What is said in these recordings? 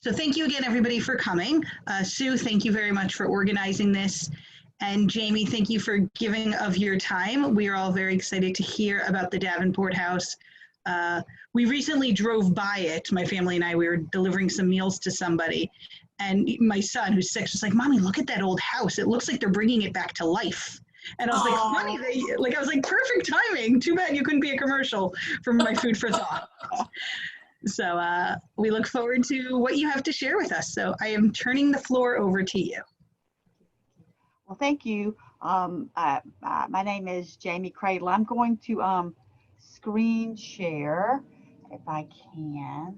So thank you again, everybody, for coming. Sue, thank you very much for organizing this. And Jamie, thank you for giving of your time. We are all very excited to hear about the Davenport house. We recently drove by it, my family and I, we were delivering some meals to somebody. And my son, who's 6, was like, Mommy, look at that old house. It looks like they're bringing it back to life. And I was like, funny, I was like, perfect timing. Too bad you couldn't be a commercial for my food for thought. So we look forward to what you have to share with us. So I am turning the floor over to you. Well, thank you. My name is Jamie Cradle. I'm going to screen share if I can.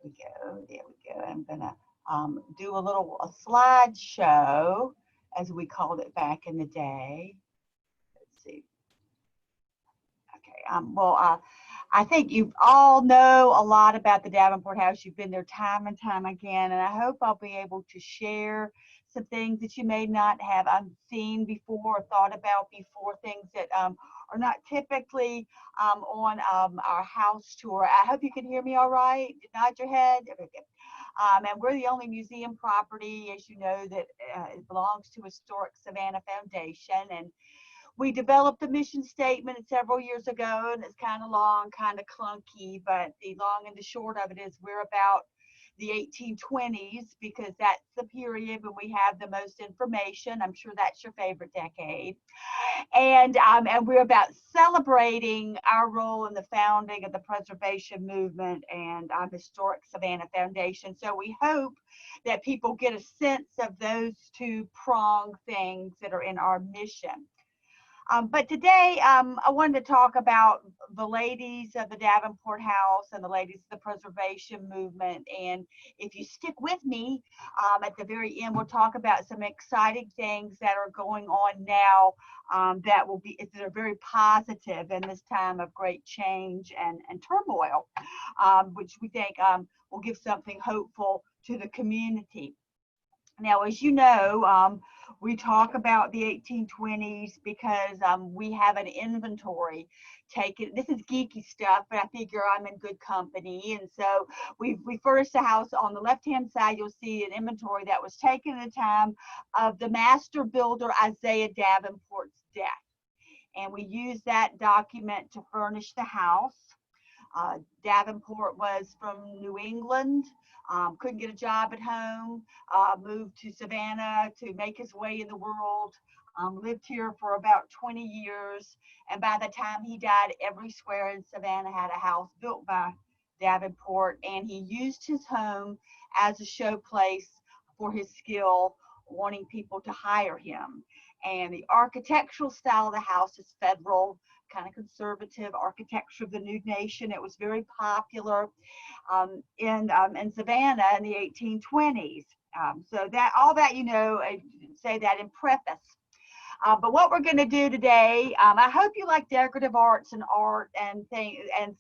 There we go. There we go. I'm going to do a slideshow, as we called it back in the day. Let's see. Okay. I think you all know a lot about the Davenport house. You've been there time and time again, and I hope I'll be able to share some things that you may not have seen before or thought about before, things that are not typically on our house tour. I hope you can hear me all right. Nod your head. Okay. And we're the only museum property, as you know, that it belongs to Historic Savannah Foundation. And we developed a mission statement several years ago, and it's kind of long, kind of clunky, but the long and the short of it is we're about the 1820s, because that's the period when we have the most information. I'm sure that's your favorite decade. And we're about celebrating our role in the founding of the preservation movement and Historic Savannah Foundation. So we hope that people get a sense of those two-pronged things that are in our mission. But today, I wanted to talk about the ladies of the Davenport House and the ladies of the preservation movement. And if you stick with me, at the very end, we'll talk about some exciting things that are going on now that are very positive in this time of great change and turmoil, which we think will give something hopeful to the community. Now, as you know, we talk about the 1820s because we have an inventory taken. This is geeky stuff, but I figure I'm in good company. And so we furnished the house. On the left-hand side, you'll see an inventory that was taken at the time of the master builder Isaiah Davenport's death. And we used that document to furnish the house. Davenport was from New England. Couldn't get a job at home, moved to Savannah to make his way in the world, lived here for about 20 years. And by the time he died, every square in Savannah had a house built by Davenport. And he used his home as a showplace for his skill, wanting people to hire him. And the architectural style of the house is federal, kind of conservative architecture of the new nation. It was very popular in Savannah in the 1820s. So that all that, you know, I say that in preface. But what we're going to do today, I hope you like decorative arts and art and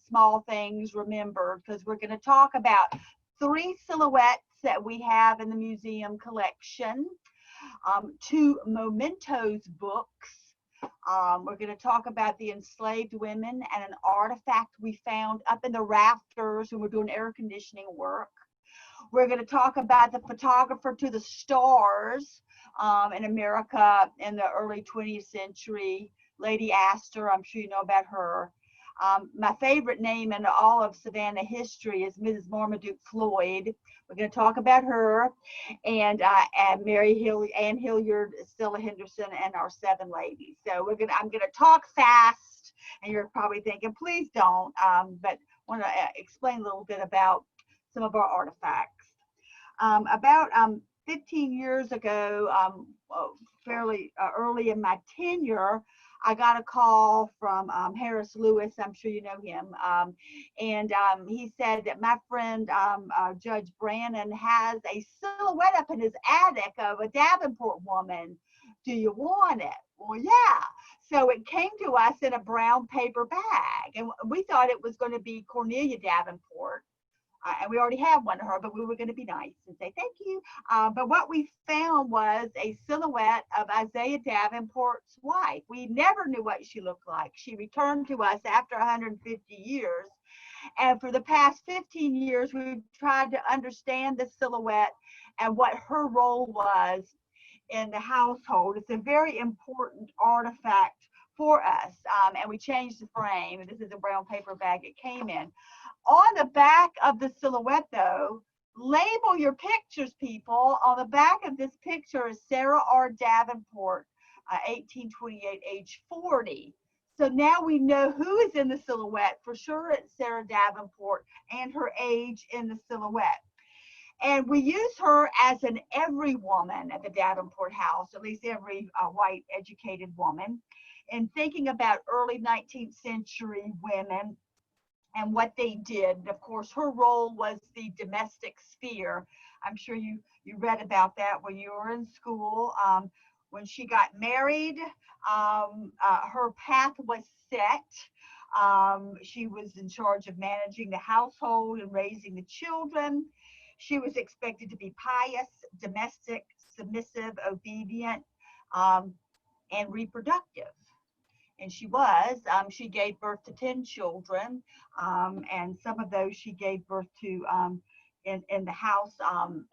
small things remembered, because we're going to talk about 3 silhouettes that we have in the museum collection, 2 mementos books. We're going to talk about the enslaved women and an artifact we found up in the rafters when we're doing air conditioning work. We're going to talk about the photographer to the stars in America in the early 20th century, Lady Astor. I'm sure you know about her. My favorite name in all of Savannah history is Mrs. Marmaduke Floyd. We're going to talk about her, and Anne Hilliard, Stella Henderson, and our 7 ladies. So I'm going to talk fast, and you're probably thinking, please don't, but I want to explain a little bit about some of our artifacts. About 15 years ago, fairly early in my tenure, I got a call from Harris Lewis. I'm sure you know him. And he said that my friend, Judge Brannon, has a silhouette up in his attic of a Davenport woman. Do you want it? Well, yeah. So it came to us in a brown paper bag. And we thought it was going to be Cornelia Davenport. And we already have one of her, but we were going to be nice and say thank you. But what we found was a silhouette of Isaiah Davenport's wife. We never knew what she looked like. She returned to us after 150 years. And for the past 15 years, we've tried to understand the silhouette and what her role was in the household. It's a very important artifact for us. And we changed the frame. This is a brown paper bag it came in. On the back of the silhouette, though, label your pictures, people. On the back of this picture is Sarah R. Davenport, 1828, age 40. So now we know who is in the silhouette. For sure, it's Sarah Davenport and her age in the silhouette. And we use her as an every woman at the Davenport house, at least every white educated woman, in thinking about early 19th century women and what they did. And of course, her role was the domestic sphere. I'm sure you read about that when you were in school. When she got married, her path was set. She was in charge of managing the household and raising the children. She was expected to be pious, domestic, submissive, obedient, and reproductive. And she was. She gave birth to 10 children, and some of those she gave birth to in the house,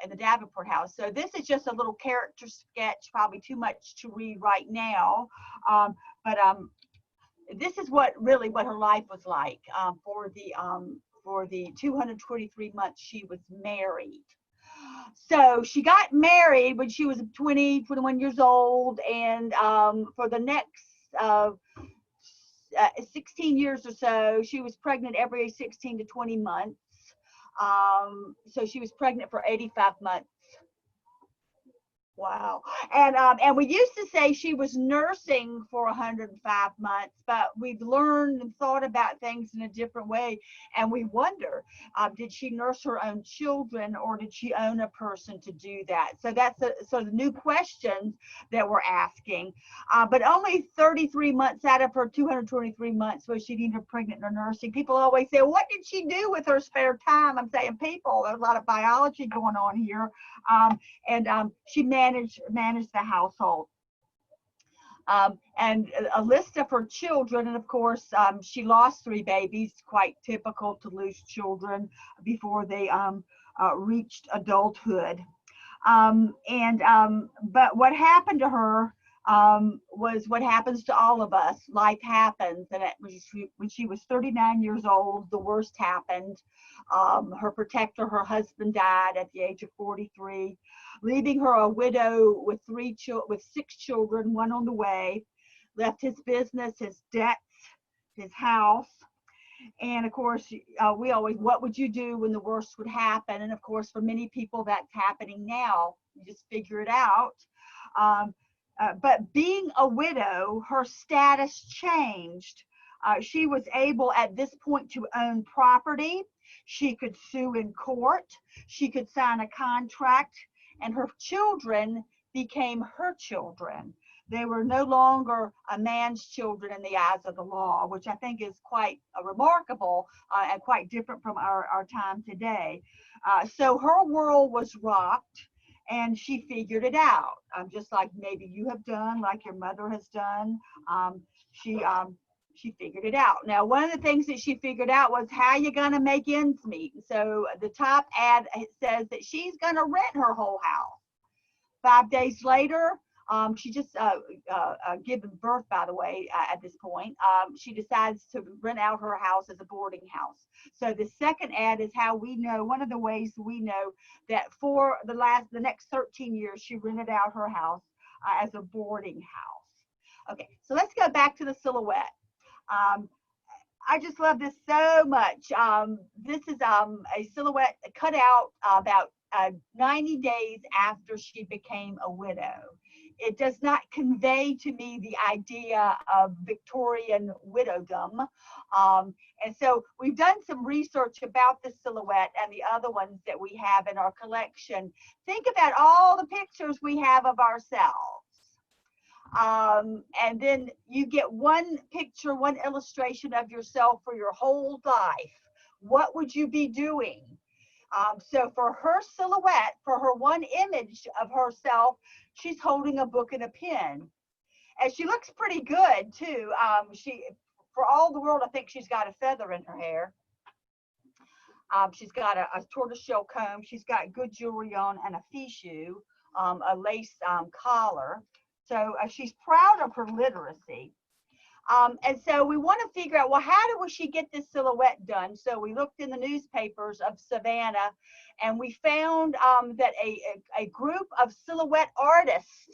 in the Davenport house. So this is just a little character sketch, probably too much to read right now, but this is what her life was like for the 223 months she was married. So she got married when she was 20, 21 years old, and for the next 16 years or so, she was pregnant every 16 to 20 months. So she was pregnant for 85 months. Wow. And we used to say she was nursing for 105 months, but we've learned and thought about things in a different way. And we wonder, did she nurse her own children, or did she own a person to do that? So that's the new questions that we're asking. But only 33 months out of her 223 months was she either pregnant or nursing. People always say, well, what did she do with her spare time? I'm saying, people, there's a lot of biology going on here. She managed the household. And a list of her children, and of course, she lost 3 babies, quite typical to lose children before they reached adulthood. But what happened to her was what happens to all of us. Life happens, and when she was 39 years old, the worst happened. Her protector, her husband, died at the age of 43, leaving her a widow with 6 children, 1 on the way. Left his business, his debts, his house. And of course, we always, what would you do when the worst would happen? And of course, for many people, that's happening now. You just figure it out. But being a widow, her status changed. She was able at this point to own property. She could sue in court. She could sign a contract, and her children became her children. They were no longer a man's children in the eyes of the law, which I think is quite remarkable and quite different from our time today. So her world was rocked, and she figured it out, just like maybe you have done, like your mother has done. She figured it out. Now, one of the things that she figured out was how you going to make ends meet. So the top ad says that she's going to rent her whole house. 5 days later, she just given birth, by the way, at this point. She decides to rent out her house as a boarding house. So the second ad is how we know, one of the ways we know that for the next 13 years, she rented out her house as a boarding house. Okay, so let's go back to the silhouette. I just love this so much. This is a silhouette cut out about 90 days after she became a widow. It does not convey to me the idea of Victorian widowdom. And so we've done some research about the silhouette and the other ones that we have in our collection. Think about all the pictures we have of ourselves. And then you get one picture, one illustration of yourself for your whole life. What would you be doing? So for her silhouette, for her one image of herself, she's holding a book and a pen. And she looks pretty good too. For all the world, I think she's got a feather in her hair. She's got a tortoiseshell comb. She's got good jewelry on and a fichu, a lace collar. So she's proud of her literacy. And so we want to figure out, well, how did she get this silhouette done? So we looked in the newspapers of Savannah, and we found that a group of silhouette artists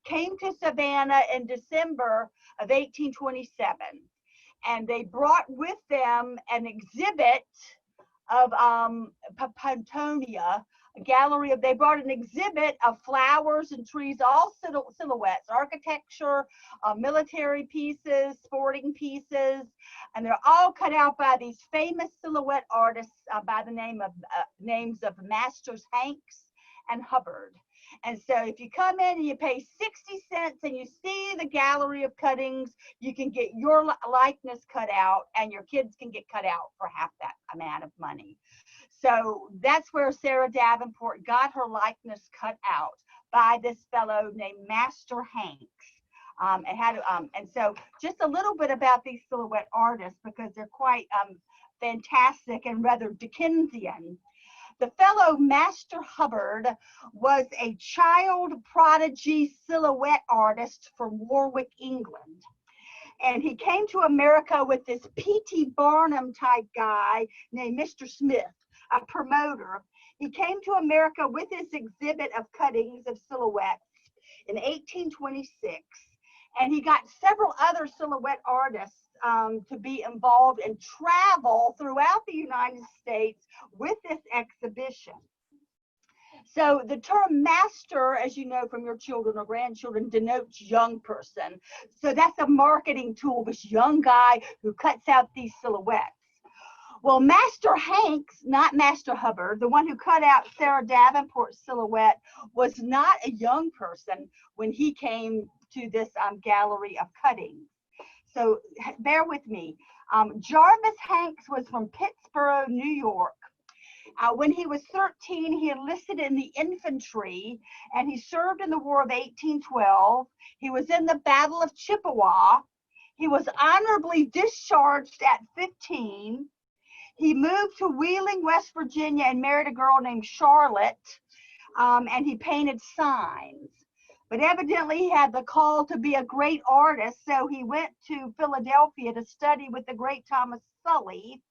came to Savannah in December of 1827. And they brought with them an exhibit of Papantonia, a gallery of, they brought an exhibit of flowers and trees, all silhouettes, architecture, military pieces, sporting pieces, and they're all cut out by these famous silhouette artists by the names of Masters Hanks and Hubbard. And so if you come in and you pay 60 cents and you see the gallery of cuttings, you can get your likeness cut out, and your kids can get cut out for half that amount of money. So that's where Sarah Davenport got her likeness cut out by this fellow named Master Hanks. And so just a little bit about these silhouette artists, because they're quite fantastic and rather Dickensian. The fellow Master Hubbard was a child prodigy silhouette artist from Warwick, England. And he came to America with this P.T. Barnum type guy named Mr. Smith, a promoter. He came to America with this exhibit of cuttings of silhouettes in 1826. And he got several other silhouette artists to be involved and travel throughout the United States with this exhibition. So the term master, as you know from your children or grandchildren, denotes young person. So that's a marketing tool, this young guy who cuts out these silhouettes. Well, Master Hanks, not Master Hubbard, the one who cut out Sarah Davenport's silhouette, was not a young person when he came to this gallery of cuttings. So bear with me. Jarvis Hanks was from Pittsburgh, New York. When he was 13, he enlisted in the infantry, and he served in the War of 1812. He was in the Battle of Chippewa. He was honorably discharged at 15. He moved to Wheeling, West Virginia, and married a girl named Charlotte, and he painted signs. But evidently he had the call to be a great artist, so he went to Philadelphia to study with the great Thomas Sully.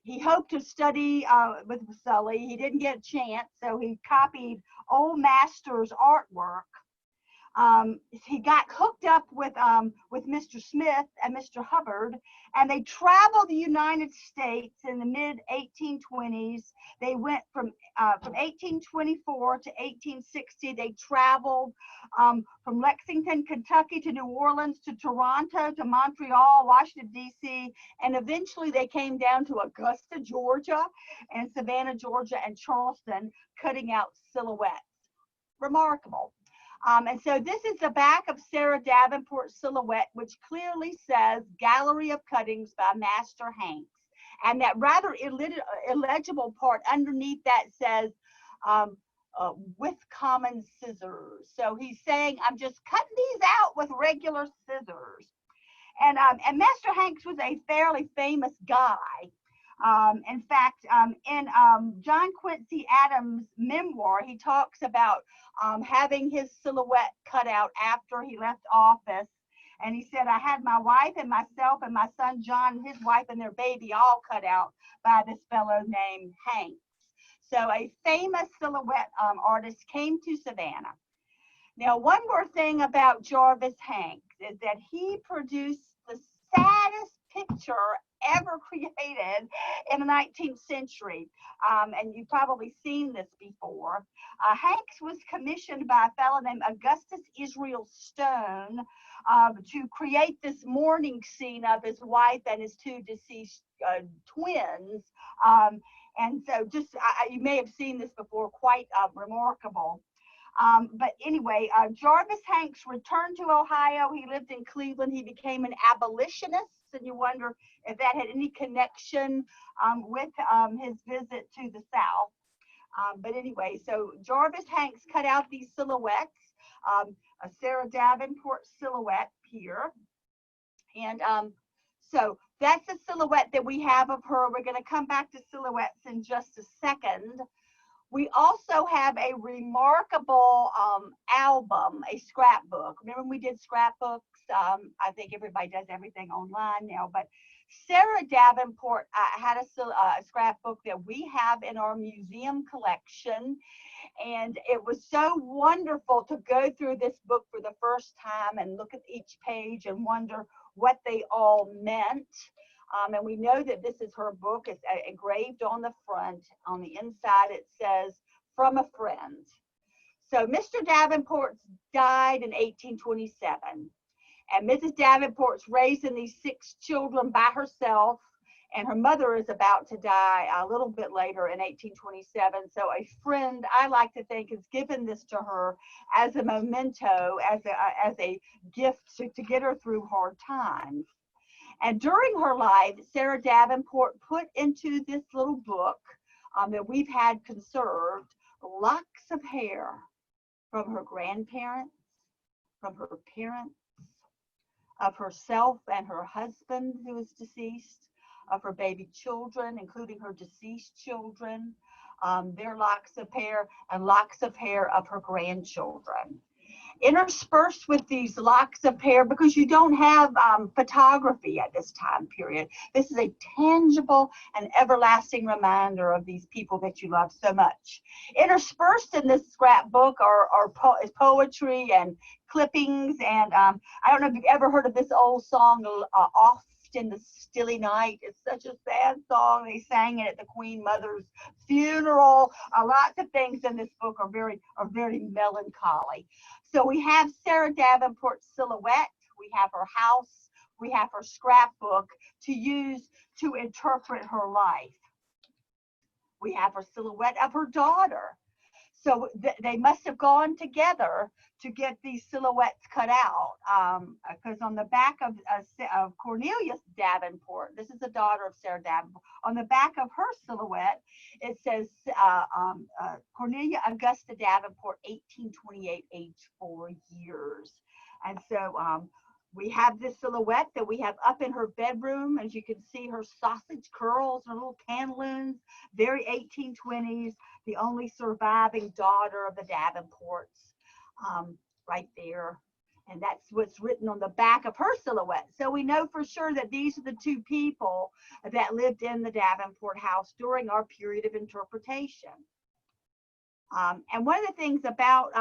He hoped to study with Sully. He didn't get a chance, so he copied old masters' artwork. He got hooked up with Mr. Smith and Mr. Hubbard, and they traveled the United States in the mid-1820s. They went from 1824 to 1860. They traveled from Lexington, Kentucky to New Orleans to Toronto to Montreal, Washington, D.C., and eventually they came down to Augusta, Georgia, and Savannah, Georgia, and Charleston, cutting out silhouettes. Remarkable. And so this is the back of Sarah Davenport's silhouette, which clearly says Gallery of Cuttings by Master Hanks. And that rather illegible part underneath that says with common scissors. So he's saying, I'm just cutting these out with regular scissors. And Master Hanks was a fairly famous guy. In fact, in John Quincy Adams' memoir, he talks about having his silhouette cut out after he left office. And he said, I had my wife and myself and my son John, his wife and their baby all cut out by this fellow named Hanks. So a famous silhouette artist came to Savannah. Now, one more thing about Jarvis Hanks is that he produced the saddest picture ever created in the 19th century. And you've probably seen this before. Hanks was commissioned by a fellow named Augustus Israel Stone to create this mourning scene of his wife and his two deceased twins. And so just, you may have seen this before, quite remarkable. But anyway, Jarvis Hanks returned to Ohio. He lived in Cleveland. He became an abolitionist, and you wonder if that had any connection with his visit to the South. But anyway, so Jarvis Hanks cut out these silhouettes, a Sarah Davenport silhouette here. And So that's the silhouette that we have of her. We're going to come back to silhouettes in just a second. We also have a remarkable album, a scrapbook. Remember when we did scrapbooks? I think everybody does everything online now, but Sarah Davenport had a scrapbook that we have in our museum collection. And it was so wonderful to go through this book for the first time and look at each page and wonder what they all meant. And we know that this is her book. It's engraved on the front. On the inside, it says, "From a Friend." So Mr. Davenport died in 1827. And Mrs. Davenport's raising these 6 children by herself. And her mother is about to die a little bit later in 1827. So a friend, I like to think, has given this to her as a memento, as a gift to get her through hard times. And during her life, Sarah Davenport put into this little book that we've had conserved locks of hair from her grandparents, from her parents, of herself and her husband who is deceased, of her baby children, including her deceased children, their locks of hair, and locks of hair of her grandchildren. Interspersed with these locks of hair, because you don't have photography at this time period, this is a tangible and everlasting reminder of these people that you love so much. Interspersed in this scrapbook is poetry and clippings, and I don't know if you've ever heard of this old song, "Oft in the Stilly Night." It's such a sad song. They sang it at the Queen Mother's funeral. Lots of things in this book are very melancholy. So we have Sarah Davenport's silhouette, we have her house, we have her scrapbook to use to interpret her life. We have her silhouette of her daughter. So they must have gone together to get these silhouettes cut out, because on the back of Cornelia Davenport, this is the daughter of Sarah Davenport, on the back of her silhouette, it says Cornelia Augusta Davenport, 1828, age 4 years. And so we have this silhouette that we have up in her bedroom. As you can see, her sausage curls, her little pantaloons, very 1820s, the only surviving daughter of the Davenports, right there. And that's what's written on the back of her silhouette. So we know for sure that these are the 2 people that lived in the Davenport house during our period of interpretation. And one of the things about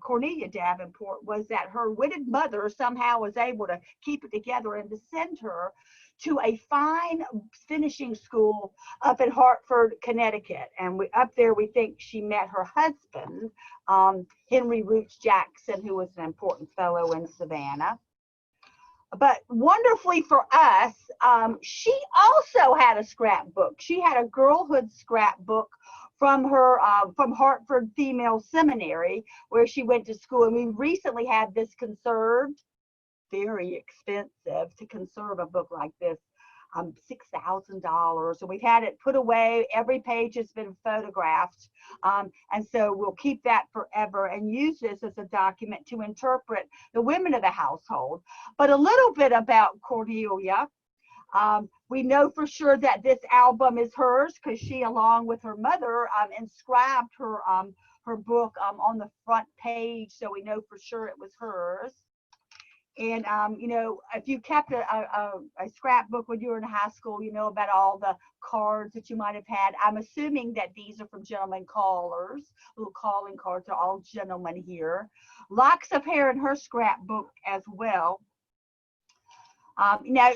Cornelia Davenport was that her widowed mother somehow was able to keep it together and to send her to a fine finishing school up in Hartford, Connecticut. And up there, we think she met her husband, Henry Roots Jackson, who was an important fellow in Savannah. But wonderfully for us, she also had a scrapbook. She had a girlhood scrapbook from her from Hartford Female Seminary, where she went to school. And we recently had this conserved. Very expensive to conserve a book like this, $6,000. So we've had it put away. Every page has been photographed. And so we'll keep that forever and use this as a document to interpret the women of the household. But a little bit about Cornelia. We know for sure that this album is hers because she, along with her mother, inscribed her book on the front page. So we know for sure it was hers. And, you know, if you kept a scrapbook when you were in high school, you know about all the cards that you might have had. I'm assuming that these are from gentlemen callers, little calling cards are all gentlemen here. Locks of hair in her scrapbook as well. Now,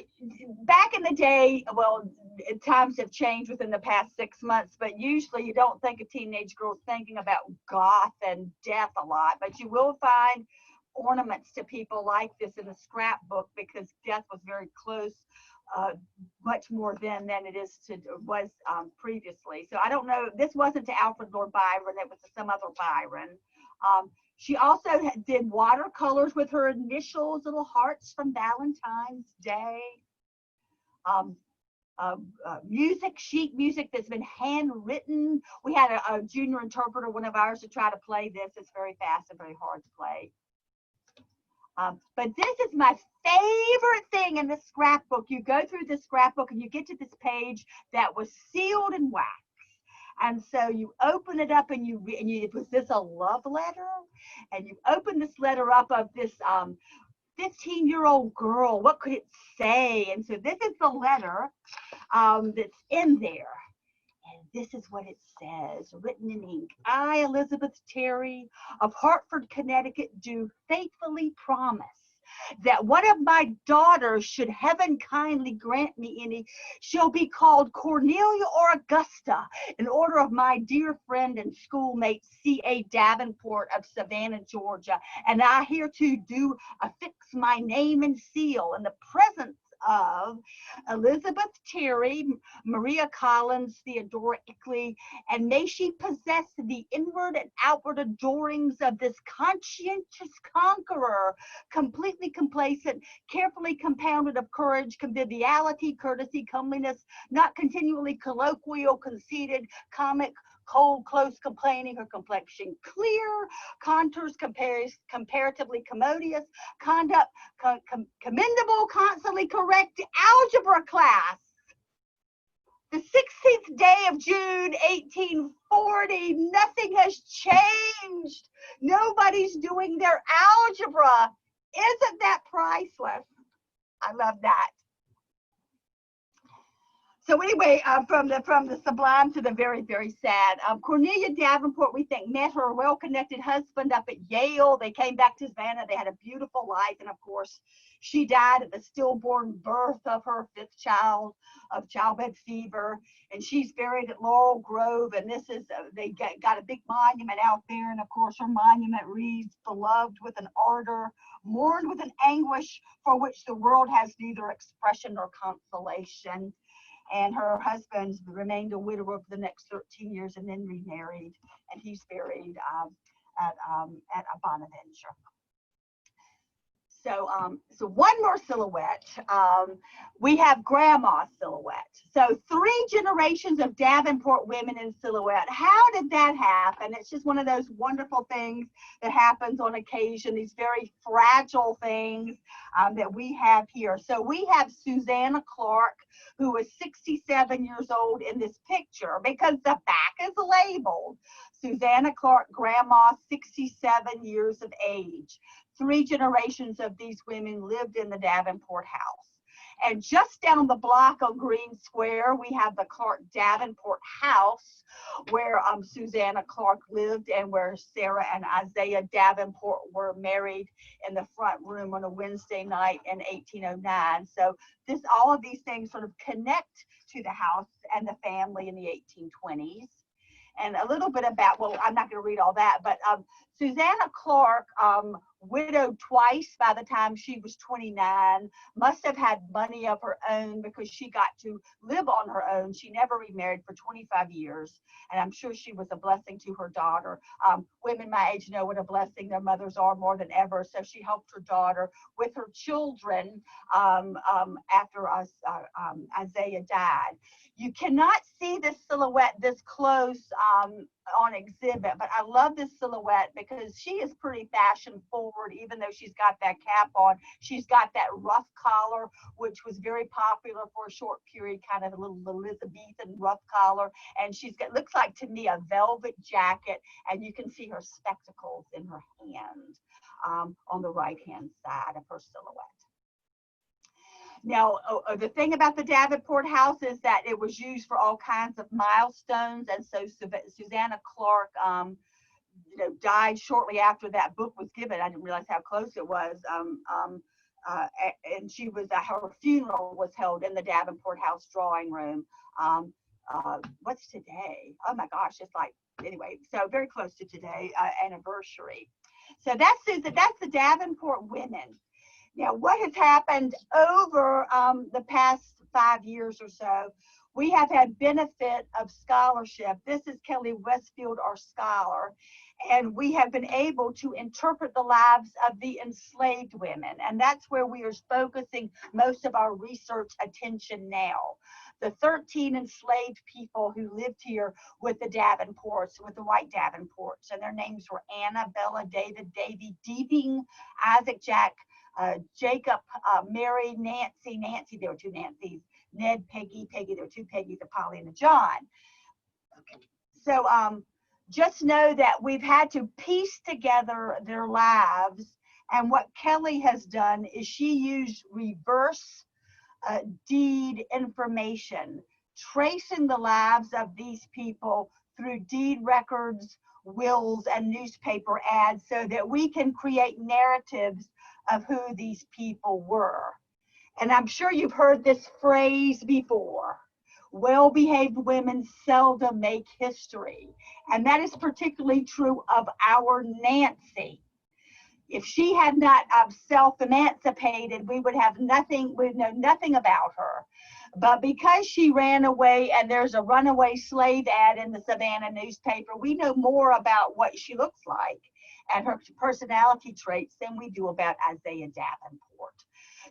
back in the day, well, times have changed within the past 6 months, but usually you don't think a teenage girl's thinking about goth and death a lot, but you will find ornaments to people like this in the scrapbook because death was very close, much more then than it was previously. So I don't know, this wasn't to Alfred Lord Byron, it was to some other Byron. She also did watercolors with her initials, little hearts from Valentine's Day. Music, sheet music that's been handwritten. We had a junior interpreter, one of ours, to try to play this. It's very fast and very hard to play. But this is my favorite thing in the scrapbook. You go through the scrapbook and you get to this page that was sealed in wax. And so you open it up and was this a love letter? And you open this letter up of this 15-year-old girl. What could it say? And so this is the letter that's in there. And this is what it says, written in ink. I, Elizabeth Terry of Hartford, Connecticut, do faithfully promise that one of my daughters, should heaven kindly grant me any, shall be called Cornelia or Augusta, in order of my dear friend and schoolmate C.A. Davenport of Savannah, Georgia. And I hereto do affix my name and seal in the presence of Elizabeth Terry, Maria Collins, Theodora Ickley, and may she possess the inward and outward adorings of this conscientious conqueror, completely complacent, carefully compounded of courage, conviviality, courtesy, comeliness, not continually colloquial, conceited, comic, cold, close, complaining, her complexion clear, contours comparatively commodious, conduct commendable, constantly correct, algebra class. The 16th day of June, 1840, nothing has changed. Nobody's doing their algebra. Isn't that priceless? I love that. So anyway, from the sublime to the very, very sad. Cornelia Davenport, we think, met her well-connected husband up at Yale. They came back to Savannah. They had a beautiful life. And of course, she died at the stillborn birth of her 5th child of childbed fever. And she's buried at Laurel Grove. And this is, they got a big monument out there. And of course, her monument reads, beloved with an ardor, mourned with an anguish for which the world has neither expression nor consolation. And her husband remained a widower for the next 13 years and then remarried. And he's buried at Bonaventure. So one more silhouette. We have Grandma's silhouette. So 3 generations of Davenport women in silhouette. How did that happen? It's just one of those wonderful things that happens on occasion, these very fragile things that we have here. So we have Susanna Clark, who is 67 years old in this picture because the back is labeled. Susanna Clark, Grandma, 67 years of age. 3 generations of these women lived in the Davenport house. And just down the block on Green Square, we have the Clark Davenport house where Susanna Clark lived and where Sarah and Isaiah Davenport were married in the front room on a Wednesday night in 1809. So all of these things sort of connect to the house and the family in the 1820s. And a little bit about, well, I'm not going to read all that, but Susanna Clark, widowed twice by the time she was 29, must have had money of her own because she got to live on her own. She never remarried for 25 years, and I'm sure she was a blessing to her daughter. Women my age know what a blessing their mothers are more than ever, so she helped her daughter with her children after Isaiah died. You cannot see this silhouette this close on exhibit, but I love this silhouette because she is pretty fashion forward, even though she's got that cap on. She's got that rough collar, which was very popular for a short period, kind of a little Elizabethan rough collar. And she's got, looks like to me, a velvet jacket, and you can see her spectacles in her hand on the right-hand side of her silhouette. Now, the thing about the Davenport house is that it was used for all kinds of milestones, and so Susanna Clark, died shortly after that book was given. I didn't realize how close it was. And she was her funeral was held in the Davenport house drawing room. What's today? Oh my gosh, it's like, anyway, so very close to today anniversary. So that's the Davenport women. Now, what has happened over the past 5 years or so, we have had benefit of scholarship. This is Kelly Westfield, our scholar, and we have been able to interpret the lives of the enslaved women, and that's where we are focusing most of our research attention now. The 13 enslaved people who lived here with the Davenports, with the white Davenports, and their names were Anna, Bella, David, Davy, Deebing, Isaac, Jack, Jacob, Mary, Nancy, there were two Nancys, Ned, Peggy, there were two Peggy's, a Polly and a John. Okay. So just know that we've had to piece together their lives, and what Kelly has done is she used reverse deed information, tracing the lives of these people through deed records, wills, and newspaper ads so that we can create narratives of who these people were. And I'm sure you've heard this phrase before: well-behaved women seldom make history. And that is particularly true of our Nancy. If she had not self-emancipated, we would have nothing, we'd know nothing about her. But because she ran away, and there's a runaway slave ad in the Savannah newspaper, we know more about what she looks like and her personality traits than we do about Isaiah Davenport.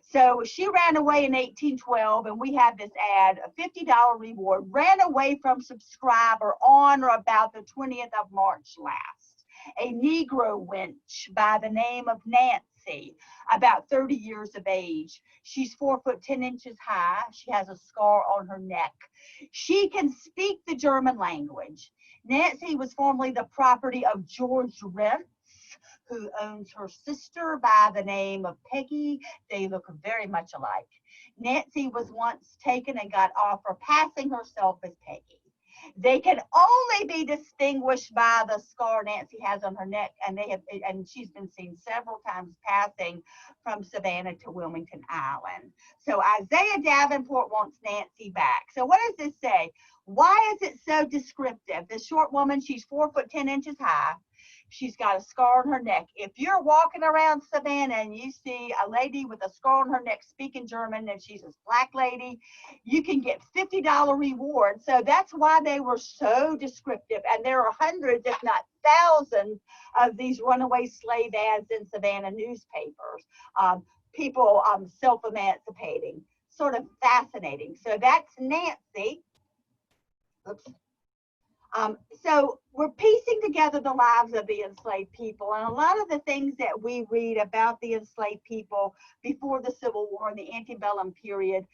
So she ran away in 1812, and we have this ad, a $50 reward, ran away from subscriber on or about the 20th of March last. A Negro wench by the name of Nancy, about 30 years of age. She's 4'10" high. She has a scar on her neck. She can speak the German language. Nancy was formerly the property of George Rentz, who owns her sister by the name of Peggy. They look very much alike. Nancy was once taken and got off for passing herself as Peggy. They can only be distinguished by the scar Nancy has on her neck, and she's been seen several times passing from Savannah to Wilmington Island. So Isaiah Davenport wants Nancy back. So what does this say? Why is it so descriptive? This short woman, she's 4'10" high. She's got a scar on her neck. If you're walking around Savannah and you see a lady with a scar on her neck speaking German, and she's a black lady, you can get $50 reward. So that's why they were so descriptive. And there are hundreds, if not thousands, of these runaway slave ads in Savannah newspapers. People self-emancipating. Sort of fascinating. So that's Nancy. Oops. So we're piecing together the lives of the enslaved people, and a lot of the things that we read about the enslaved people before the Civil War and the antebellum period,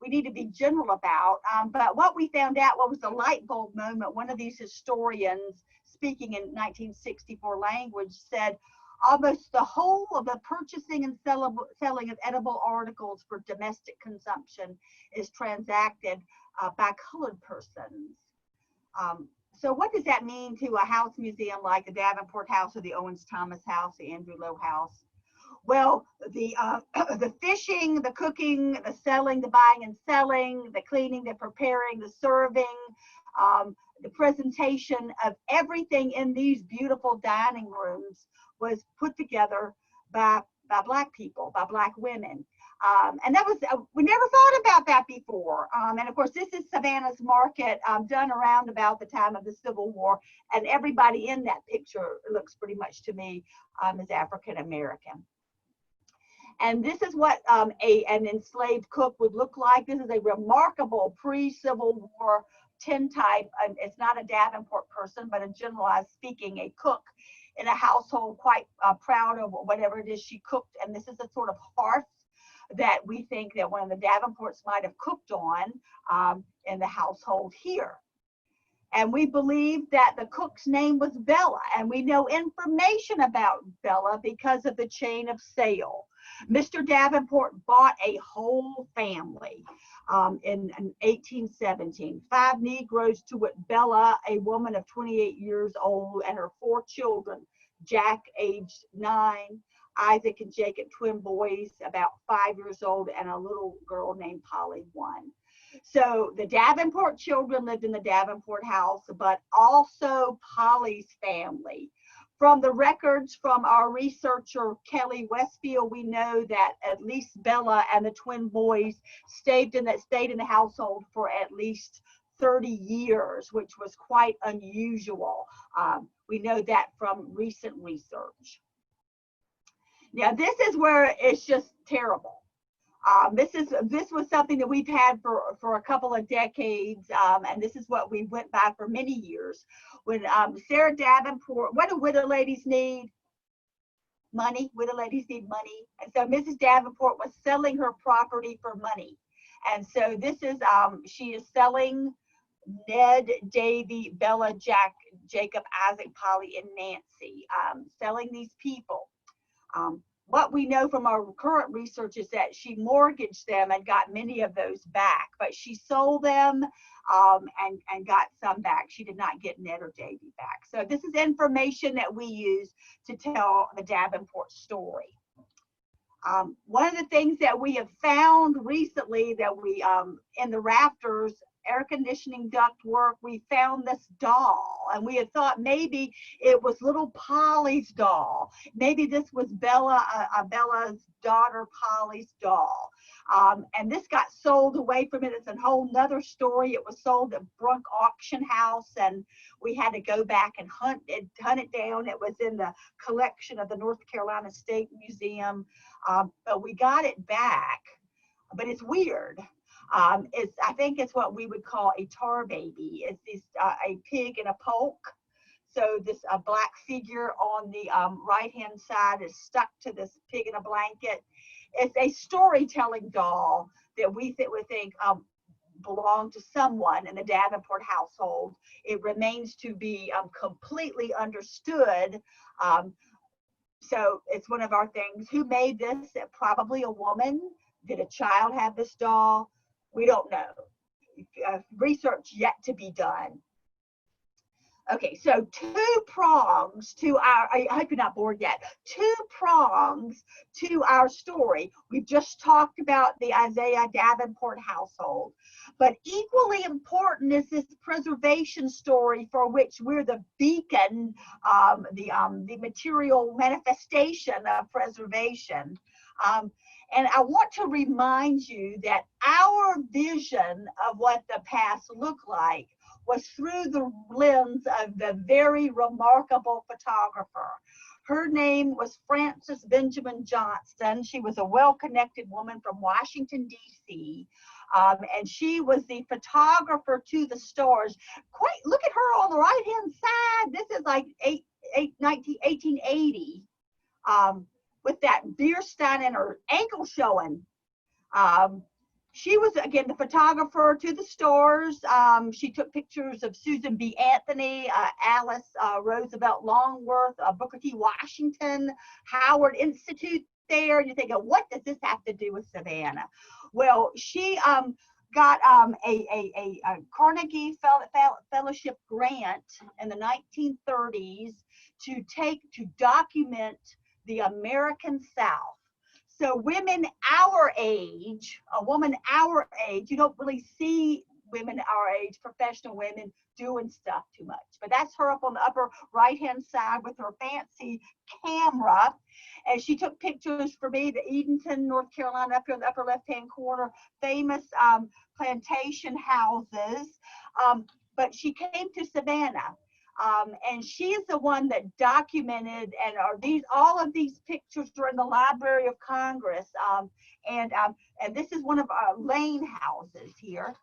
we need to be general about. But what we found out, what was the light bulb moment, one of these historians speaking in 1964 language said, almost the whole of the purchasing and selling of edible articles for domestic consumption is transacted by colored persons. So what does that mean to a house museum like the Davenport House or the Owens Thomas House, the Andrew Lowe House? Well, the fishing, the cooking, the selling, the buying and selling, the cleaning, the preparing, the serving, the presentation of everything in these beautiful dining rooms was put together by Black people, by Black women. And that was, we never thought about that before. And of course, this is Savannah's market, done around about the time of the Civil War. And everybody in that picture looks pretty much to me as African American. And this is what an enslaved cook would look like. This is a remarkable pre-Civil War tintype. It's not a Davenport person, but a generalized speaking, a cook in a household, quite proud of whatever it is she cooked. And this is a sort of hearth that we think that one of the Davenports might have cooked on in the household here. And we believe that the cook's name was Bella, and we know information about Bella because of the chain of sale. Mr. Davenport bought a whole family in 1817, 5 Negroes to wit Bella, a woman of 28 years old, and her 4 children, Jack, aged 9, Isaac and Jacob, twin boys, about 5 years old, and a little girl named Polly, 1. So the Davenport children lived in the Davenport house, but also Polly's family. From the records from our researcher, Kelly Westfield, we know that at least Bella and the twin boys stayed in the household for at least 30 years, which was quite unusual. We know that from recent research. Now, this is where it's just terrible. This was something that we've had for a couple of decades, and this is what we went by for many years. When Sarah Davenport, what do widow ladies need? money. Widow ladies need money. And so Mrs. Davenport was selling her property for money. And so this is, she is selling Ned, Davy, Bella, Jack, Jacob, Isaac, Polly, and Nancy, selling these people. What we know from our current research is that she mortgaged them and got many of those back, but she sold them and got some back. She did not get Ned or Davy back. So this is information that we use to tell the Davenport story. One of the things that we have found recently that we, in the rafters, air conditioning duct work, we found this doll, and we had thought maybe it was little Polly's doll. Maybe this was Bella's daughter Polly's doll. And this got sold away from it. It's a whole nother story. It was sold at Brunk Auction House, and we had to go back and hunt it down. It was in the collection of the North Carolina State Museum, but we got it back. But it's weird. I think it's what we would call a tar baby. It's this a pig in a poke. So this black figure on the right-hand side is stuck to this pig in a blanket. It's a storytelling doll that we think belonged to someone in the Davenport household. It remains to be completely understood. So it's one of our things. Who made this? Probably a woman. Did a child have this doll? We don't know. Research yet to be done. Okay, so two prongs to our, I hope you're not bored yet, two prongs to our story. We've just talked about the Isaiah Davenport household, but equally important is this preservation story for which we're the beacon, the material manifestation of preservation. And I want to remind you that our vision of what the past looked like was through the lens of the very remarkable photographer. Her name was Frances Benjamin Johnston. She was a well-connected woman from Washington, D.C., and she was the photographer to the stars. Look at her on the right-hand side. This is like 1880. With that beer stein and her ankle showing. She was, again, the photographer to the stars. She took pictures of Susan B. Anthony, Alice Roosevelt Longworth, Booker T. Washington, Howard Institute there. And you're thinking, what does this have to do with Savannah? Well, she got a Carnegie Fellowship grant in the 1930s to document the American South. So women our age, a woman our age, you don't really see women our age, professional women, doing stuff too much. But that's her up on the upper right-hand side with her fancy camera. And she took pictures for me, the Edenton, North Carolina, up here in the upper left-hand corner, famous plantation houses. But she came to Savannah. And she is the one that documented, and all of these pictures are in the Library of Congress. And this is one of our Lane houses here.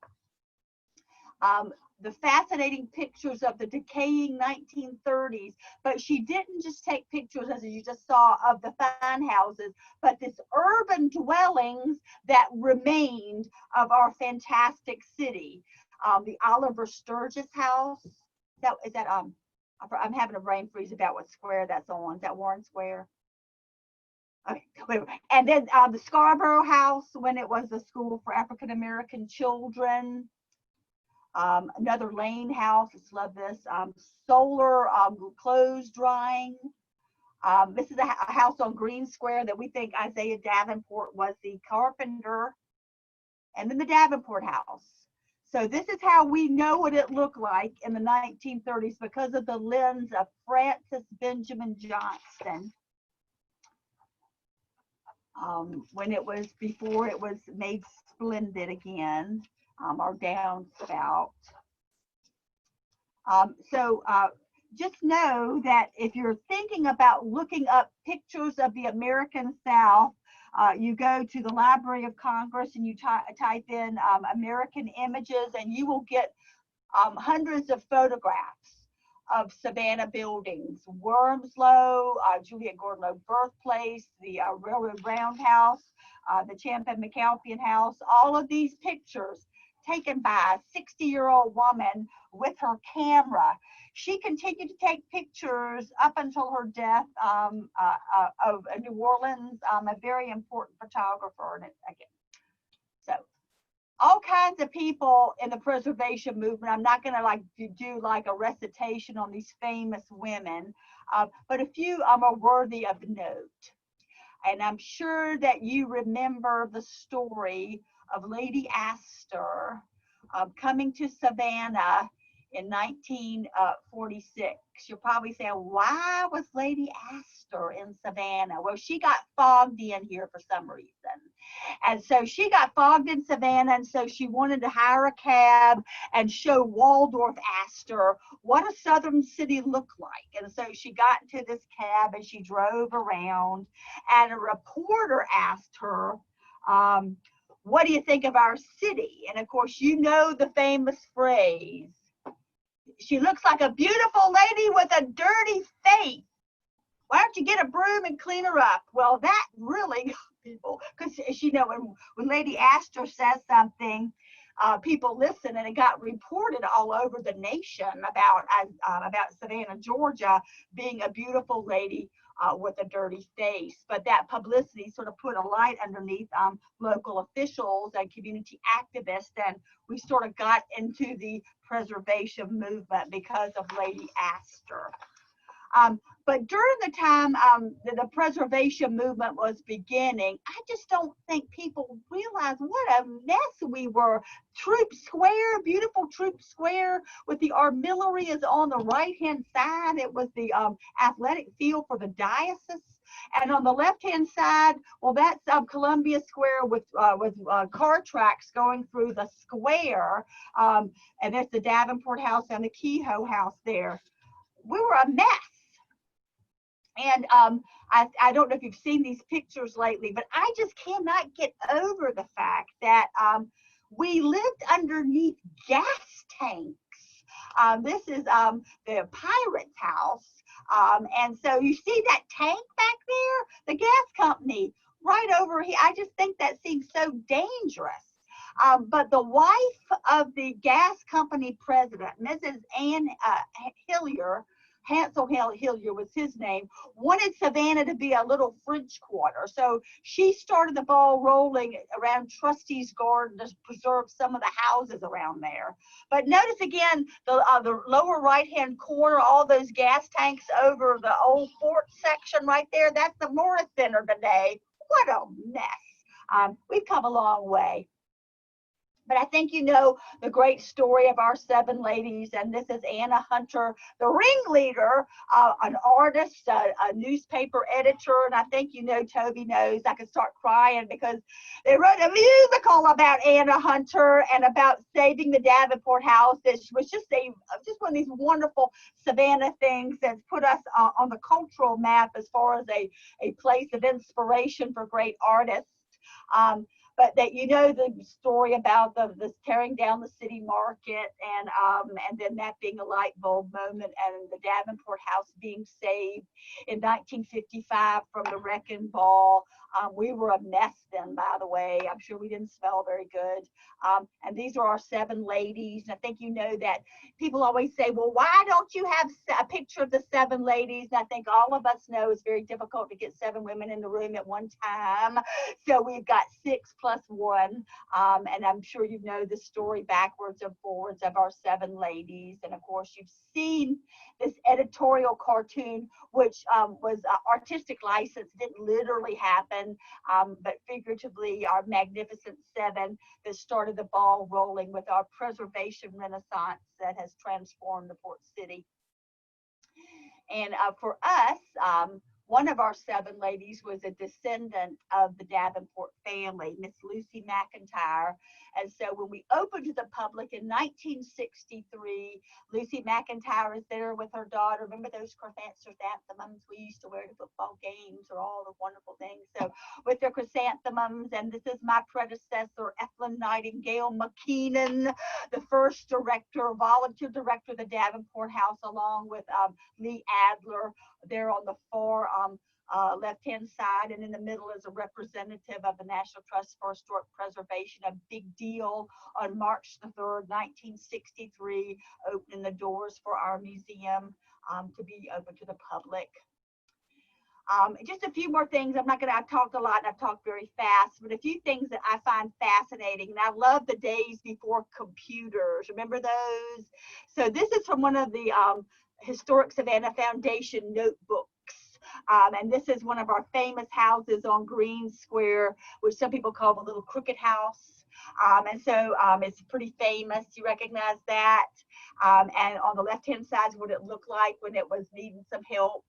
The fascinating pictures of the decaying 1930s, but she didn't just take pictures, as you just saw, of the fine houses, but this urban dwellings that remained of our fantastic city. The Oliver Sturgis house. I'm having a brain freeze about what square that's on. Is that Warren Square? Okay, wait. And then the Scarborough House, when it was a school for African American children. Another Lane house. I love this. Solar clothes drying. This is a house on Green Square that we think Isaiah Davenport was the carpenter. And then the Davenport House. So this is how we know what it looked like in the 1930s because of the lens of Frances Benjamin Johnston. When it was before it was made splendid again, or downspout. Just know that if you're thinking about looking up pictures of the American South, you go to the Library of Congress and you type in American images, and you will get hundreds of photographs of Savannah buildings: Wormslow, Juliet Gordon birthplace, the Railroad Roundhouse, the Champa McAlpin House. All of these pictures taken by a 60-year-old woman with her camera. She continued to take pictures up until her death of New Orleans, a very important photographer. And again, so all kinds of people in the preservation movement. I'm not going to do like a recitation on these famous women, but a few are worthy of note. And I'm sure that you remember the story of Lady Astor coming to Savannah in 1946. You'll probably say, why was Lady Astor in Savannah? Well, she got fogged in here for some reason. And so she got fogged in Savannah, and so she wanted to hire a cab and show Waldorf Astor what a southern city looked like. And so she got into this cab and she drove around, and a reporter asked her, what do you think of our city? And of course, you know the famous phrase, she looks like a beautiful lady with a dirty face. Why don't you get a broom and clean her up? Well, that really got people, because you know, when Lady Astor says something, people listen, and it got reported all over the nation about Savannah, Georgia, being a beautiful lady with a dirty face. But that publicity sort of put a light underneath local officials and community activists, and we sort of got into the preservation movement because of Lady Astor. But during the time the preservation movement was beginning, I just don't think people realized what a mess we were. Troop Square, beautiful Troop Square with the armillary is on the right-hand side. It was the athletic field for the diocese. And on the left-hand side, well, that's Columbia Square with car tracks going through the square. And there's the Davenport House and the Kehoe House there. We were a mess. And I don't know if you've seen these pictures lately, but I just cannot get over the fact that we lived underneath gas tanks. This is the Pirate's house. And so you see that tank back there, the gas company right over here. I just think that seems so dangerous. But the wife of the gas company president, Mrs. Ann Hillier, Hansel Hillier was his name, wanted Savannah to be a little French Quarter. So she started the ball rolling around Trustees Garden to preserve some of the houses around there. But notice again, the lower right-hand corner, all those gas tanks over the old fort section right there, that's the Morris Center today. What a mess. We've come a long way. But I think you know the great story of our 7 ladies, and this is Anna Hunter, the ringleader, an artist, a newspaper editor, and I think you know, Toby knows, I could start crying because they wrote a musical about Anna Hunter and about saving the Davenport house. It was just one of these wonderful Savannah things that's put us on the cultural map as far as a place of inspiration for great artists. But that you know the story about the tearing down the city market, and then that being a light bulb moment, and the Davenport house being saved in 1955 from the wrecking ball. We were a mess then, by the way. I'm sure we didn't smell very good. And these are our 7 ladies. And I think you know that people always say, well, why don't you have a picture of the 7 ladies? And I think all of us know it's very difficult to get 7 women in the room at one time. So we've got 6 plus 1. And I'm sure you know the story backwards and forwards of our 7 ladies. And of course, you've seen this editorial cartoon, which was artistic license, didn't literally happen, but figuratively, our magnificent 7 that started the ball rolling with our preservation renaissance that has transformed the port city. And for us, one of our 7 ladies was a descendant of the Davenport family, Miss Lucy McIntyre. And so when we opened to the public in 1963, Lucy McIntyre is there with her daughter. Remember those chrysanthemums we used to wear to football games, or all the wonderful things. So with their chrysanthemums, and this is my predecessor, Ethlyn Nightingale McKeenan, the first director, volunteer director of the Davenport House, along with Lee Adler there on the far left-hand side, and in the middle is a representative of the National Trust for Historic Preservation. A big deal on March the 3rd, 1963, opening the doors for our museum to be open to the public. Just a few more things. I've talked a lot and I've talked very fast, but a few things that I find fascinating. And I love the days before computers. Remember those? So this is from one of the Historic Savannah Foundation notebooks. And this is one of our famous houses on Green Square, which some people call the Little Crooked House. And so it's pretty famous. You recognize that? And on the left-hand side is what it looked like when it was needing some help.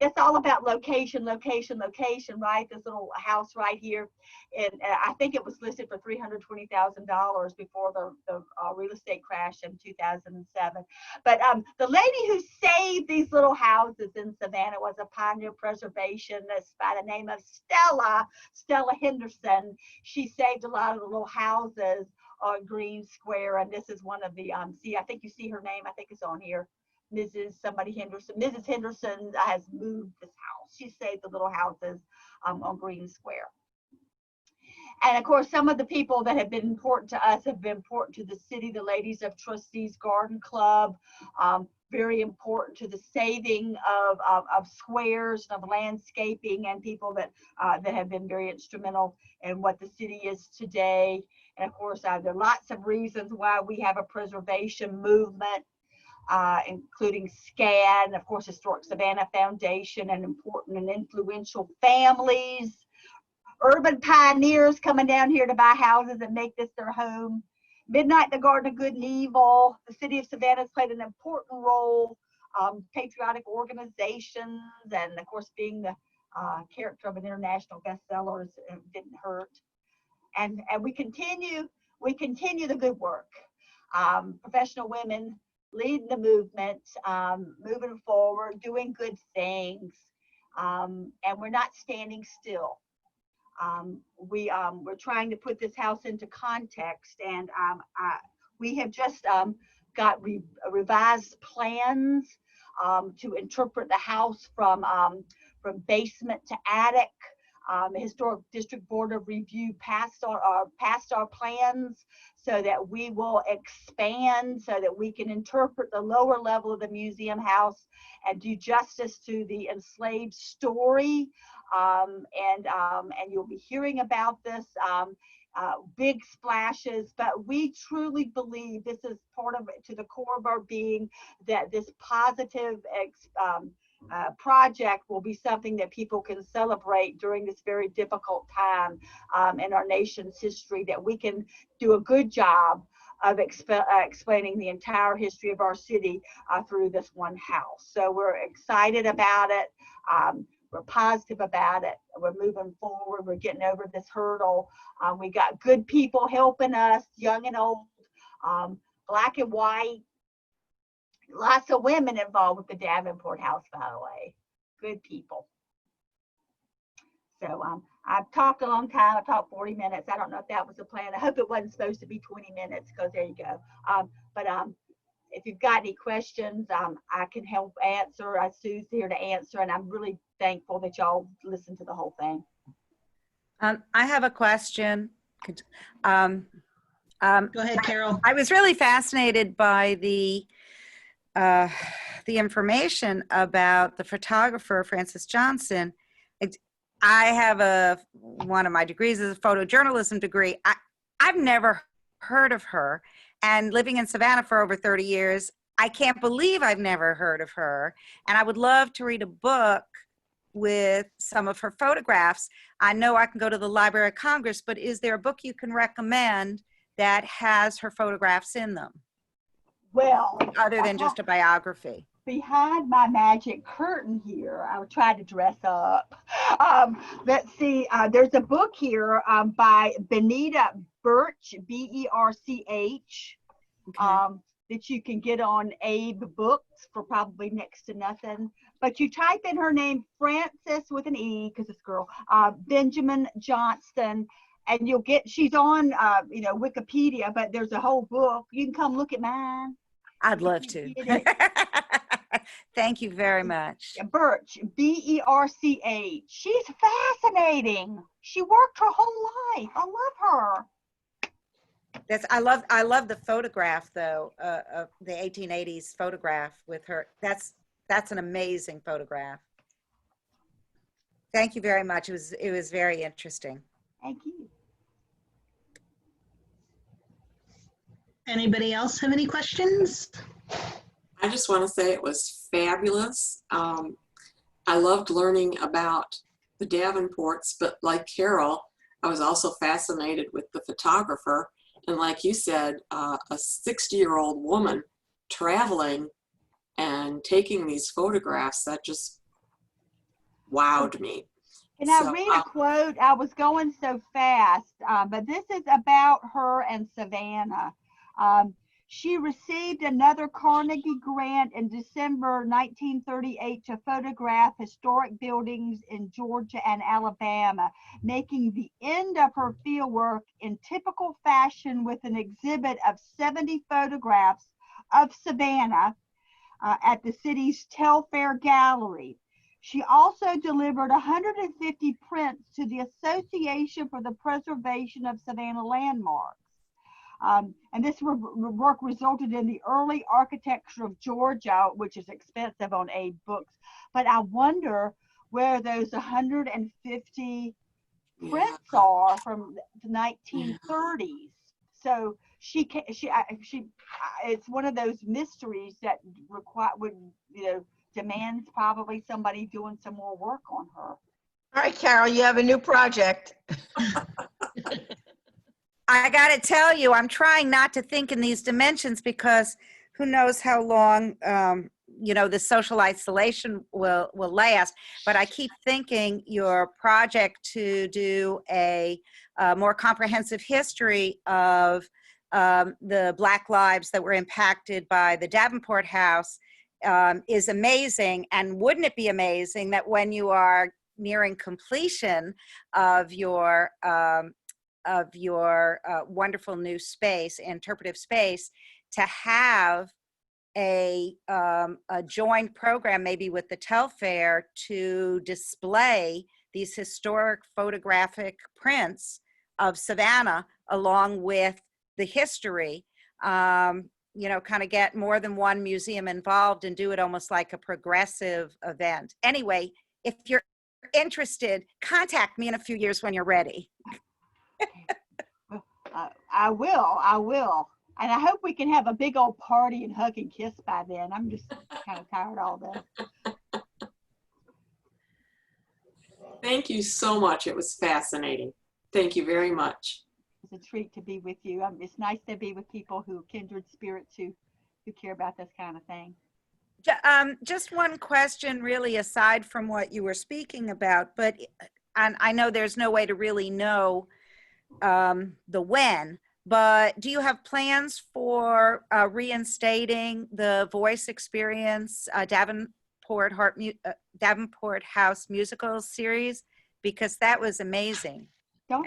It's all about location, location, location, right? This little house right here. And I think it was listed for $320,000 before the real estate crash in 2007. But the lady who saved these little houses in Savannah was a pioneer preservationist by the name of Stella Henderson. She saved a lot of the little houses on Green Square. And this is one of the, I think you see her name, I think it's on here. Mrs. Henderson has moved this house. She saved the little houses on Green Square. And of course, some of the people that have been important to us have been important to the city. The Ladies of Trustees Garden Club, very important to the saving of squares, of landscaping, and people that have been very instrumental in what the city is today. And of course, there are lots of reasons why we have a preservation movement. Including SCAD, and of course, Historic Savannah Foundation, and important and influential families, urban pioneers coming down here to buy houses and make this their home. Midnight, the Garden of Good and Evil. The city of Savannah has played an important role. Patriotic organizations, and of course, being the character of an international bestseller didn't hurt. And we continue the good work. Professional women leading the movement, moving forward, doing good things, and we're not standing still. We're trying to put this house into context, and we have just got revised plans to interpret the house from basement to attic. The Historic District Board of Review passed our plans so that we will expand, so that we can interpret the lower level of the museum house and do justice to the enslaved story. And you'll be hearing about this, big splashes, but we truly believe this is part of it, to the core of our being, that this positive project will be something that people can celebrate during this very difficult time in our nation's history, that we can do a good job of explaining the entire history of our city through this one house. So we're excited about it. We're positive about it. We're moving forward. We're getting over this hurdle. We got good people helping us, young and old, black and white. Lots of women involved with the Davenport House, by the way. Good people. So I've talked a long time. I talked 40 minutes. I don't know if that was the plan. I hope it wasn't supposed to be 20 minutes, because there you go. But if you've got any questions, I can help answer. Sue's here to answer, and I'm really thankful that y'all listened to the whole thing. I have a question. Go ahead, Carol. I was really fascinated by the information about the photographer, Frances Johnson. I have one of my degrees is a photojournalism degree. I've never heard of her, and living in Savannah for over 30 years, I can't believe I've never heard of her. And I would love to read a book with some of her photographs. I know I can go to the Library of Congress, but is there a book you can recommend that has her photographs in them? Well, other than just a biography? behind my magic curtain here, I would try to dress up. Let's see, there's a book here by Benita Birch, Berch, Okay. that you can get on Abe Books for probably next to nothing. But you type in her name, Frances with an E, because it's a girl, Benjamin Johnston, and you'll get, she's on, Wikipedia, but there's a whole book. You can come look at mine. I'd If love you to. get it. Thank you very much. Birch, Berch. She's fascinating. She worked her whole life. I love her. I love the photograph though, of the 1880s photograph with her. That's an amazing photograph. Thank you very much. It was very interesting. Thank you. Anybody else have any questions? I just want to say it was fabulous. I loved learning about the Davenports, but like Carol, I was also fascinated with the photographer. And like you said, a 60-year-old woman traveling and taking these photographs, that just wowed me. Can I read a quote? I was going so fast, but this is about her and Savannah. She received another Carnegie grant in December 1938 to photograph historic buildings in Georgia and Alabama, making the end of her fieldwork in typical fashion with an exhibit of 70 photographs of Savannah at the city's Telfair Gallery. She also delivered 150 prints to the Association for the Preservation of Savannah Landmarks. And this work resulted in the early architecture of Georgia, which is expensive on Abe Books. But I wonder where those 150 prints are from the 1930s. So it's one of those mysteries that demands probably somebody doing some more work on her. All right, Carol, you have a new project. I got to tell you, I'm trying not to think in these dimensions because who knows how long, the social isolation will last. But I keep thinking your project to do a more comprehensive history of the Black lives that were impacted by the Davenport House is amazing. And wouldn't it be amazing that when you are nearing completion of your wonderful new space, interpretive space, to have a joint program maybe with the Telfair to display these historic photographic prints of Savannah along with the history, kind of get more than one museum involved and do it almost like a progressive event. Anyway, if you're interested, contact me in a few years when you're ready. I will. And I hope we can have a big old party and hug and kiss by then. I'm just kind of tired of all this. Thank you so much. It was fascinating. Thank you very much. It's a treat to be with you. It's nice to be with people who kindred spirits who care about this kind of thing. Just one question really aside from what you were speaking about, but I know there's no way to really know the when, but do you have plans for reinstating the voice experience Davenport House musical series? Because that was amazing.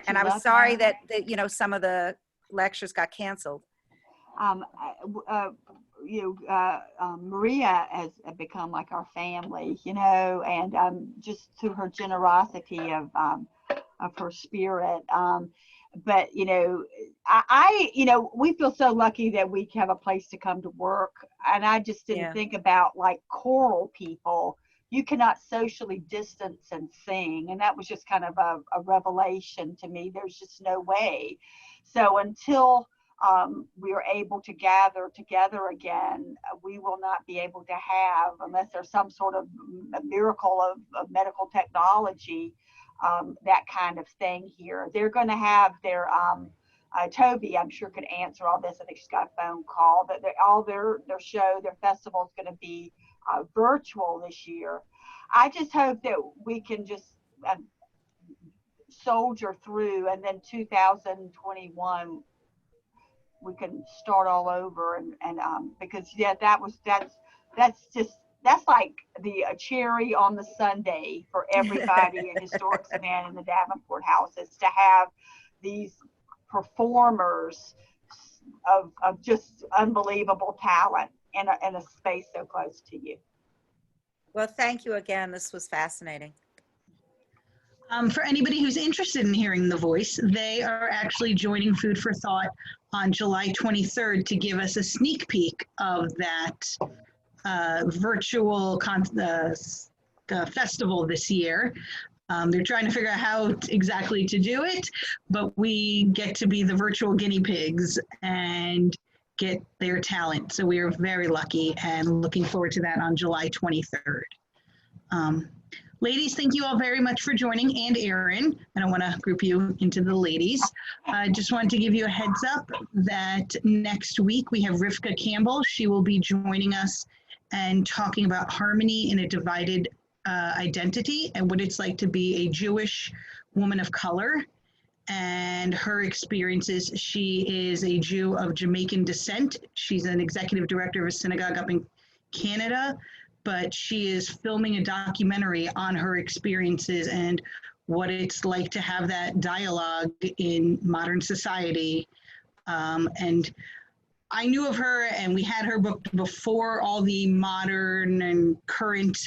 And I was sorry that some of the lectures got canceled. Maria has become like our family, and just through her generosity of her spirit. But we feel so lucky that we have a place to come to work. And I just didn't think about like choral people. You cannot socially distance and sing. And that was just kind of a revelation to me. There's just no way. So until we are able to gather together again, we will not be able to have, unless there's some sort of miracle of medical technology, that kind of thing here. They're going to have their Toby, I'm sure, could answer all this. I think she's got a phone call. That all their show, their festival is going to be virtual this year. I just hope that we can just soldier through, and then 2021 we can start all over. And because that's like the cherry on the sundae for everybody in Historic Savannah and the Davenport House, is to have these performers of just unbelievable talent in a space so close to you. Well, thank you again. This was fascinating. For anybody who's interested in hearing the voice, they are actually joining Food for Thought on July 23rd to give us a sneak peek of that virtual festival this year. They're trying to figure out how exactly to do it, but we get to be the virtual guinea pigs and get their talent. So we are very lucky and looking forward to that on July 23rd. Ladies, thank you all very much for joining, and Erin. I don't want to group you into the ladies. I just wanted to give you a heads up that next week we have Rivka Campbell. She will be joining us and talking about harmony in a divided identity and what it's like to be a Jewish woman of color and her experiences. She is a Jew of Jamaican descent. She's an executive director of a synagogue up in Canada, but she is filming a documentary on her experiences and what it's like to have that dialogue in modern society. And I knew of her, and we had her booked before all the modern and current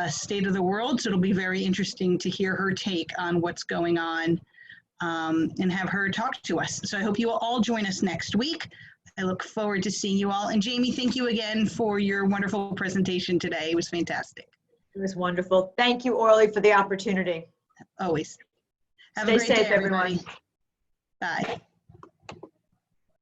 state of the world. So it'll be very interesting to hear her take on what's going on and have her talk to us. So I hope you will all join us next week. I look forward to seeing you all. And Jamie, thank you again for your wonderful presentation today. It was fantastic. It was wonderful. Thank you, Orly, for the opportunity. Always. Have Stay a great safe, day, everybody. everyone. Bye.